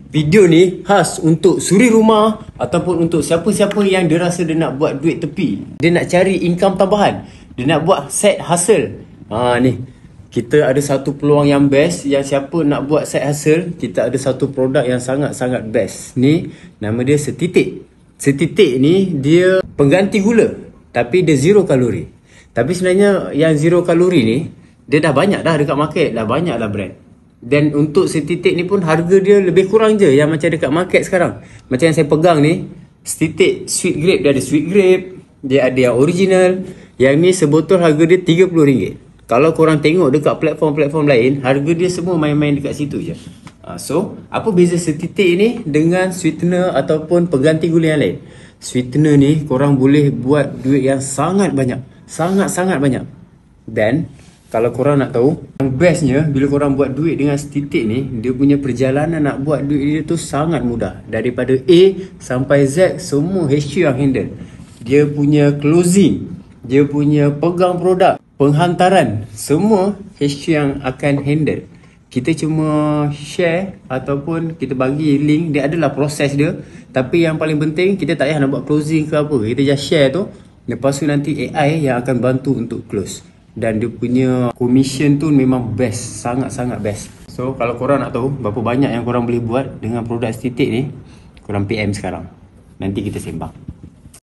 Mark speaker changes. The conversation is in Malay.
Speaker 1: Video ni khas untuk suri rumah ataupun untuk siapa-siapa yang dia rasa dia nak buat duit tepi. Dia nak cari income tambahan. Dia nak buat side hustle. Ni. Kita ada satu peluang yang best. Yang siapa nak buat side hustle, kita ada satu produk yang sangat-sangat best. Ni nama dia Setitik. Setitik ni dia pengganti gula, tapi dia zero kalori. Tapi sebenarnya yang zero kalori ni dia dah banyak dah dekat market, dah banyak dah brand. Dan untuk Setitik ni pun harga dia lebih kurang je yang macam dekat market sekarang. Macam yang saya pegang ni, Setitik sweet grape, dia ada sweet grape, dia ada yang original. Yang ni sebotol harga dia RM30. Kalau korang tengok dekat platform-platform lain, harga dia semua main-main dekat situ je. So, apa beza Setitik ni dengan sweetener ataupun pengganti gula yang lain? Sweetener ni korang boleh buat duit yang sangat banyak. Sangat-sangat banyak. Dan kalau korang nak tahu, yang bestnya bila korang buat duit dengan Setitik ni, dia punya perjalanan nak buat duit dia tu sangat mudah. Daripada A sampai Z, semua HQ yang handle. Dia punya closing, dia punya pegang produk, penghantaran, semua HQ yang akan handle. Kita cuma share ataupun kita bagi link, dia adalah proses dia. Tapi yang paling penting, kita tak payah nak buat closing ke apa. Kita just share tu, lepas tu nanti AI yang akan bantu untuk close. Dan dia punya commission tu memang best, sangat-sangat best. So kalau korang nak tahu berapa banyak yang korang boleh buat dengan produk Setitik ni, korang PM sekarang. Nanti kita sembang.